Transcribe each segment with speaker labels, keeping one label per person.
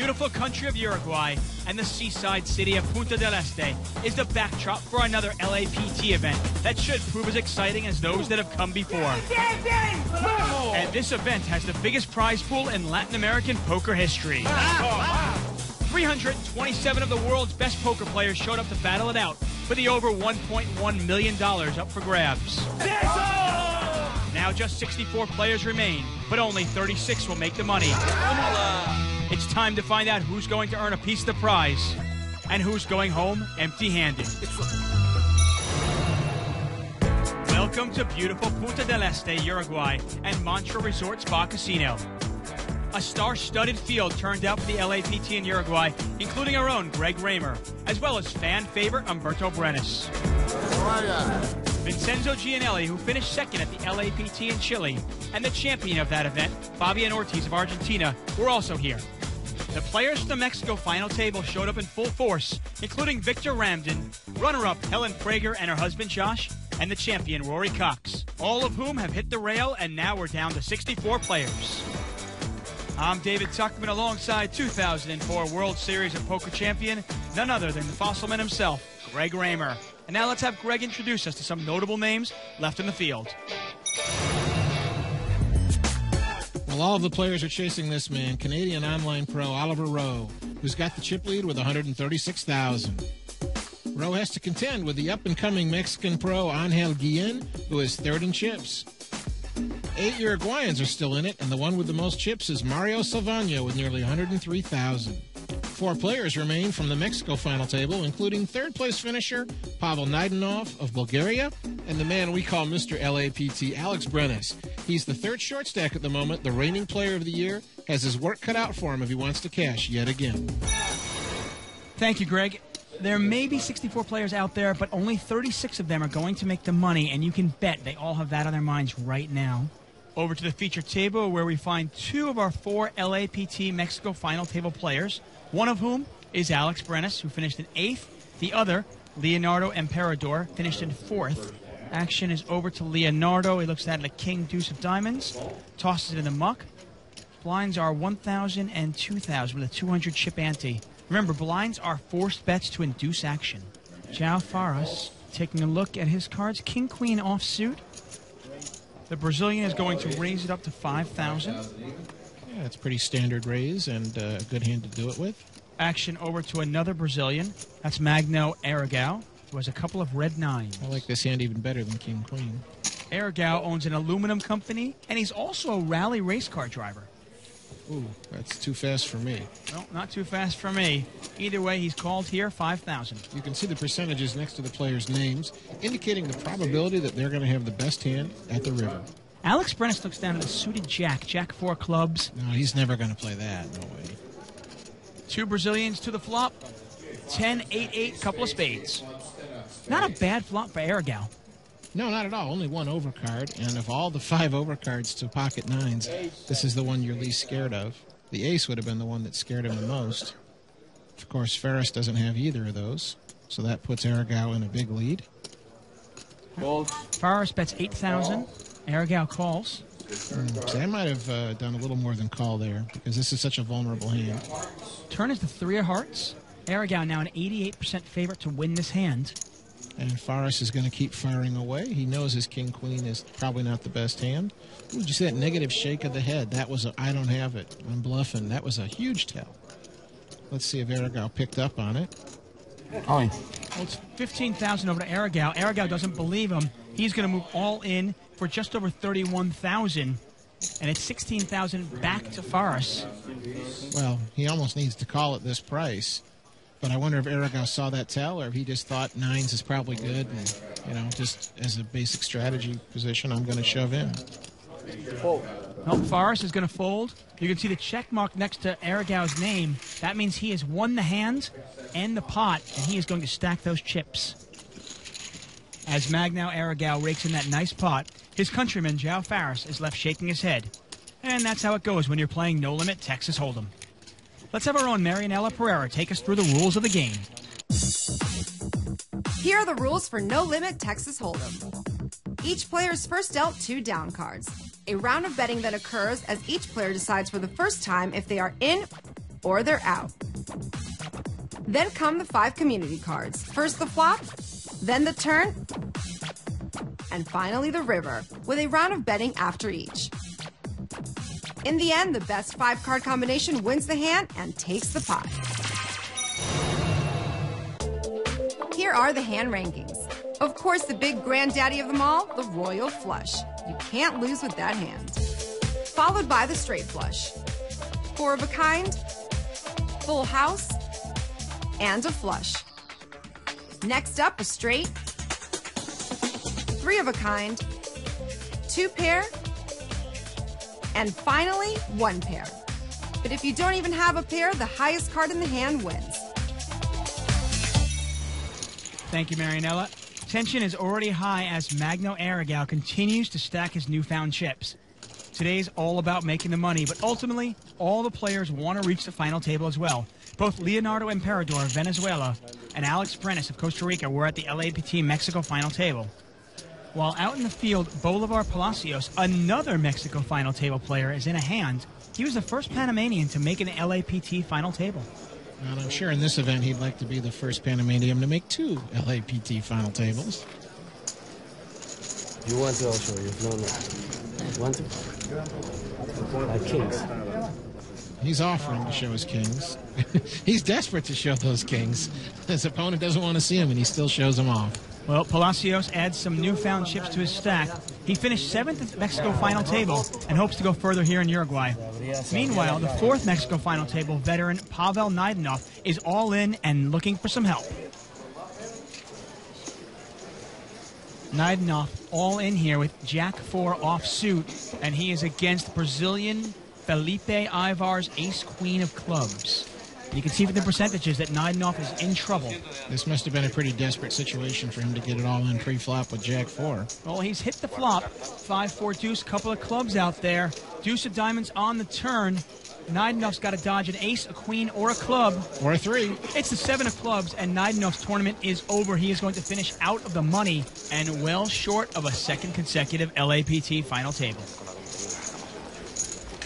Speaker 1: beautiful country of Uruguay and the seaside city of Punta del Este is the backdrop for another LAPT event that should prove as exciting as those that have come before. And this event has the biggest prize pool in Latin American poker history. 327 of the world's best poker players showed up to battle it out for the over $1.1 million up for grabs. Now just 64 players remain, but only 36 will make the money. It's time to find out who's going to earn a piece of the prize and who's going home empty-handed. Welcome to beautiful Punta del Este, Uruguay, and Mantra Resort Spa Casino. A star-studded field turned out for the LAPT in Uruguay, including our own Greg Raymer, as well as fan favorite Umberto Brenes. Vincenzo Gianelli, who finished second at the LAPT in Chile, and the champion of that event, Fabian Ortiz of Argentina, were also here. The players from the Mexico final table showed up in full force, including Victor Ramden, runner-up Helen Prager and her husband Josh, and the champion Rory Cox, all of whom have hit the rail, and now we're down to 64 players. I'm David Tuckman alongside 2004 World Series of Poker champion, none other than the Fossilman himself, Greg Raymer. And now let's have Greg introduce us to some notable names left in the field.
Speaker 2: Well, all of the players are chasing this man, Canadian online pro Oliver Rowe, who's got the chip lead with 136,000. Rowe has to contend with the up-and-coming Mexican pro Angel Guillen, who is third in chips. 8 Uruguayans are still in it, and the one with the most chips is Mario Salvano with nearly 103,000. 4 players remain from the Mexico final table, including third-place finisher Pavel Naidenov of Bulgaria and the man we call Mr. LAPT, Alex Brenes. He's the third short stack at the moment, the reigning player of the year, has his work cut out for him if he wants to cash yet again.
Speaker 1: Thank you, Greg. There may be 64 players out there, but only 36 of them are going to make the money, and you can bet they all have that on their minds right now. Over to the feature table, where we find 2 of our 4 LAPT Mexico final table players, one of whom is Alex Brenes, who finished in 8th. The other, Leonardo Emperador, finished in 4th. Action is over to Leonardo. He looks at the king, deuce of diamonds, tosses it in the muck. Blinds are 1,000 and 2,000 with a 200 chip ante. Remember, blinds are forced bets to induce action. João Faras taking a look at his cards. King, queen offsuit. The Brazilian is going to raise it up to 5,000.
Speaker 2: Yeah, it's pretty standard raise and a good hand to do it with.
Speaker 1: Action over to another Brazilian. That's Magno Aragao, who has a couple of red 9s.
Speaker 2: I like this hand even better than King Queen.
Speaker 1: Aragao owns an aluminum company, and he's also a rally race car driver.
Speaker 2: Ooh, that's too fast for me.
Speaker 1: Well, not too fast for me. Either way, he's called here 5,000.
Speaker 2: You can see the percentages next to the players' names, indicating the probability that they're going to have the best hand at the river.
Speaker 1: Alex Brenes looks down at the suited Jack 4 clubs.
Speaker 2: No, he's never going to play that. No way.
Speaker 1: 2 Brazilians to the flop. 10, 8, 8, couple of spades. Not a bad flop for Aragao.
Speaker 2: No, not at all. Only 1 overcard, and of all the 5 overcards to pocket 9s, this is the one you're least scared of. The ace would have been the one that scared him the most. Of course, Ferris doesn't have either of those, so that puts Aragao in a big lead.
Speaker 1: Ferris bets 8,000. Aragao calls.
Speaker 2: So I might have done a little more than call there, because this is such a vulnerable hand.
Speaker 1: Turn is the 3 of hearts. Aragao now an 88% favorite to win this hand.
Speaker 2: And Faris is going to keep firing away. He knows his king-queen is probably not the best hand. Ooh, did you see that negative shake of the head? That was a, I don't have it. I'm bluffing. That was a huge tell. Let's see if Aragao picked up on it.
Speaker 1: Well, it's 15,000 over to Aragao. Aragao doesn't believe him. He's going to move all in for just over 31,000. And it's 16,000 back to Faris.
Speaker 2: Well, he almost needs to call at this price. But I wonder if Aragao saw that tell, or if he just thought 9s is probably good, and, you know, just as a basic strategy position, I'm going to shove in.
Speaker 1: Well, Faris is going to fold. You can see the check mark next to Aragao's name. That means he has won the hand and the pot, and he is going to stack those chips. As Magno Aragao rakes in that nice pot, his countryman, João Faras, is left shaking his head. And that's how it goes when you're playing No Limit Texas Hold'em. Let's have our own Marianela Pereira take us through the rules of the game.
Speaker 3: Here are the rules for No Limit Texas Hold'em. Each player is first dealt 2 down cards. A round of betting then occurs as each player decides for the first time if they are in or they're out. Then come the 5 community cards. First the flop, then the turn, and finally the river, with a round of betting after each. In the end, the best 5-card combination wins the hand and takes the pot. Here are the hand rankings. Of course, the big granddaddy of them all, the royal flush. You can't lose with that hand. Followed by the straight flush. 4 of a kind, full house, and a flush. Next up, a straight, 3 of a kind, 2 pair, and finally, 1 pair. But if you don't even have a pair, the highest card in the hand wins.
Speaker 1: Thank you, Marianella. Tension is already high as Magno Aragao continues to stack his newfound chips. Today's all about making the money, but ultimately, all the players want to reach the final table as well. Both Leonardo Emperador of Venezuela and Alex Brenes of Costa Rica were at the LAPT Mexico final table. While out in the field, Bolivar Palacios, another Mexico final table player, is in a hand. He was the first Panamanian to make an LAPT final table.
Speaker 2: And I'm sure in this event he'd like to be the first Panamanian to make 2 LAPT final tables.
Speaker 4: You want to, I'll show you. No. Want to? Kings.
Speaker 2: He's offering to show his kings. He's desperate to show those kings. His opponent doesn't want to see him, and he still shows them off.
Speaker 1: Well, Palacios adds some newfound chips to his stack. He finished 7th at the Mexico final table and hopes to go further here in Uruguay. Meanwhile, the 4th Mexico final table veteran Pavel Naidenov is all in and looking for some help. Naidenov all in here with Jack-4 offsuit, and he is against Brazilian Felipe Ivar's ace-queen of clubs. You can see from the percentages that Naidenov is in trouble.
Speaker 2: This must have been a pretty desperate situation for him to get it all in pre-flop with Jack-4.
Speaker 1: Well, he's hit the flop. 5-4 deuce, couple of clubs out there. Deuce of diamonds on the turn. Naidenov's got to dodge an ace, a queen, or a club.
Speaker 2: Or a 3.
Speaker 1: It's the 7 of clubs, and Naidenov's tournament is over. He is going to finish out of the money and well short of a second consecutive LAPT final table.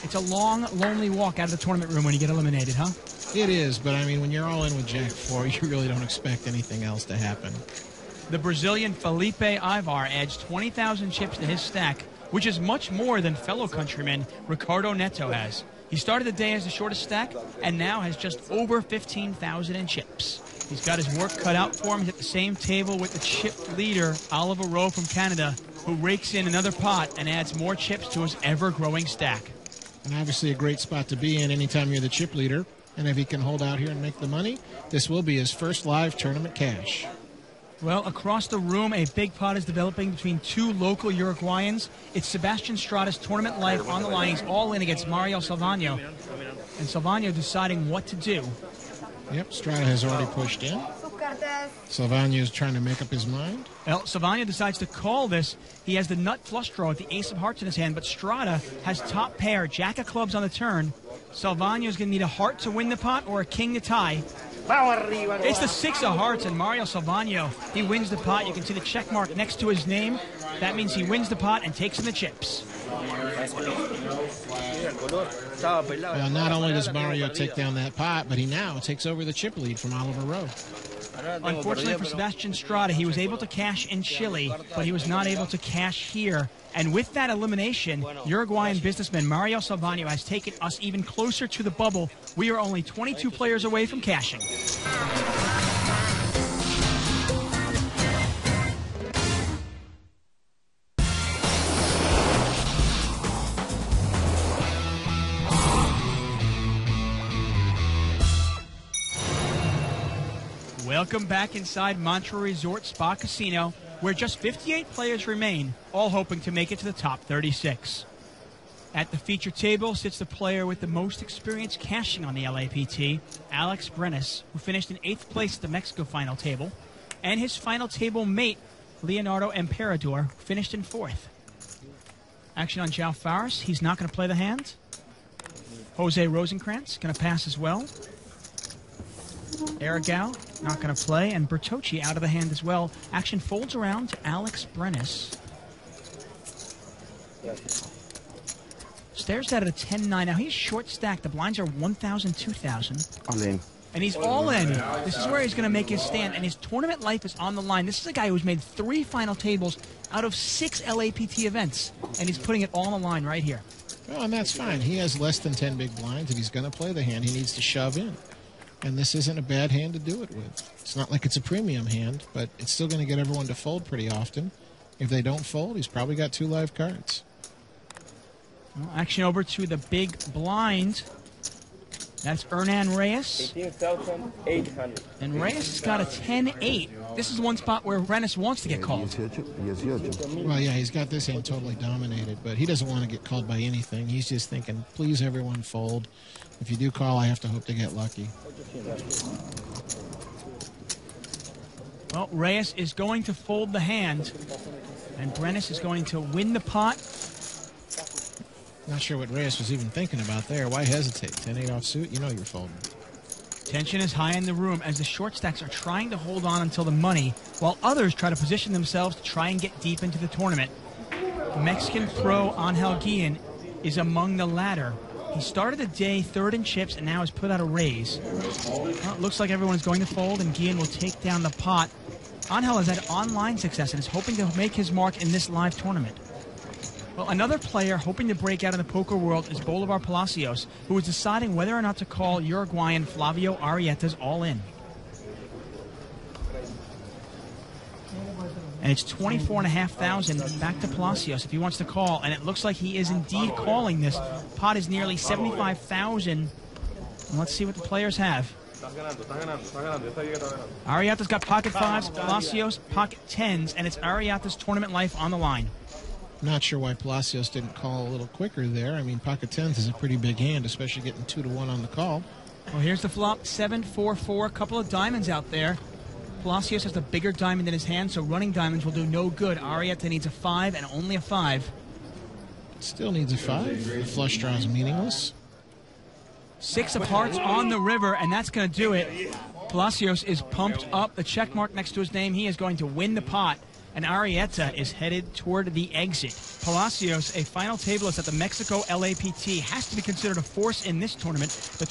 Speaker 1: It's a long, lonely walk out of the tournament room when you get eliminated, huh?
Speaker 2: It is, but I mean, when you're all in with Jack-4, you really don't expect anything else to happen.
Speaker 1: The Brazilian Felipe Ivar edged 20,000 chips to his stack, which is much more than fellow countryman Ricardo Neto has. He started the day as the shortest stack and now has just over 15,000 in chips. He's got his work cut out for him. He's at the same table with the chip leader, Oliver Rowe from Canada, who rakes in another pot and adds more chips to his ever-growing stack.
Speaker 2: And obviously a great spot to be in anytime you're the chip leader. And if he can hold out here and make the money, this will be his first live tournament cash.
Speaker 1: Well, across the room, a big pot is developing between 2 local Uruguayans. It's Sebastian Strada's tournament life on the line. He's all in against Mario Salvano. And Salvano deciding what to do.
Speaker 2: Yep, Strada has already pushed in. Salvano is trying to make up his mind.
Speaker 1: Well, Salvano decides to call this. He has the nut flush draw with the ace of hearts in his hand, but Strada has top pair, jack of clubs on the turn. Salvano is going to need a heart to win the pot or a king to tie. It's the 6 of hearts, and Mario Salvano, he wins the pot. You can see the check mark next to his name. That means he wins the pot and takes in the chips.
Speaker 2: Well, not only does Mario take down that pot, but he now takes over the chip lead from Oliver Rowe.
Speaker 1: Unfortunately for Sebastian Strada, he was able to cash in Chile, but he was not able to cash here. And with that elimination, Uruguayan businessman Mario Salvano has taken us even closer to the bubble. We are only 22 players away from cashing. Welcome back inside Montreux Resort Spa Casino, where just 58 players remain, all hoping to make it to the top 36. At the feature table sits the player with the most experience cashing on the LAPT, Alex Brenes, who finished in 8th place at the Mexico final table, and his final table mate, Leonardo Emperador, who finished in 4th. Action on João Fares. He's not going to play the hand. Jose Rosenkrantz going to pass as well. Aragao not going to play, and Bertocci out of the hand as well. Action folds around to Alex Brenes. Stares at a 10-9. Now he's short stacked. The blinds are 1,000, 2,000.
Speaker 4: All in.
Speaker 1: And he's all in. This is where he's going to make his stand, and his tournament life is on the line. This is a guy who's made 3 final tables out of 6 LAPT events, and he's putting it all on the line right here.
Speaker 2: Well, and that's fine. He has less than 10 big blinds. If he's going to play the hand, he needs to shove in. And this isn't a bad hand to do it with. It's not like it's a premium hand, but it's still going to get everyone to fold pretty often. If they don't fold, he's probably got 2 live cards.
Speaker 1: Well, action over to the big blind. That's Hernan Reyes.
Speaker 4: 18,800.
Speaker 1: And Reyes has got a 10-8. This is one spot where Rennes wants to get called.
Speaker 2: Well, yeah, he's got this hand totally dominated, but he doesn't want to get called by anything. He's just thinking, please, everyone, fold. If you do call, I have to hope to get lucky.
Speaker 1: Well, Reyes is going to fold the hand, and Brennis is going to win the pot.
Speaker 2: Not sure what Reyes was even thinking about there. Why hesitate? 10-8 offsuit? You know you're folding.
Speaker 1: Tension is high in the room as the short stacks are trying to hold on until the money, while others try to position themselves to try and get deep into the tournament. Mexican pro Angel Guillen is among the latter. He started the day 3rd in chips and now has put out a raise. Well, it looks like everyone is going to fold, and Guillen will take down the pot. Angel has had online success and is hoping to make his mark in this live tournament. Well, another player hoping to break out in the poker world is Bolivar Palacios, who is deciding whether or not to call Uruguayan Flavio Arrieta's all-in. And it's 24,500 back to Palacios if he wants to call, and it looks like he is indeed calling this. Pot is nearly 75,000. Let's see what the players have. Arrieta's got pocket 5s, Palacios pocket 10s, and it's Arrieta's tournament life on the line.
Speaker 2: Not sure why Palacios didn't call a little quicker there. I mean, pocket 10s is a pretty big hand, especially getting 2-1 on the call.
Speaker 1: Well, here's the flop, 7-4-4, a couple of diamonds out there. Palacios has a bigger diamond in his hand, so running diamonds will do no good. Arrieta needs a 5 and only a 5.
Speaker 2: Still needs a 5. The flush draw is meaningless.
Speaker 1: 6 of hearts on the river, and that's going to do it. Palacios is pumped up. The check mark next to his name. He is going to win the pot, and Arrieta is headed toward the exit. Palacios, a final tableist at the Mexico LAPT, has to be considered a force in this tournament. The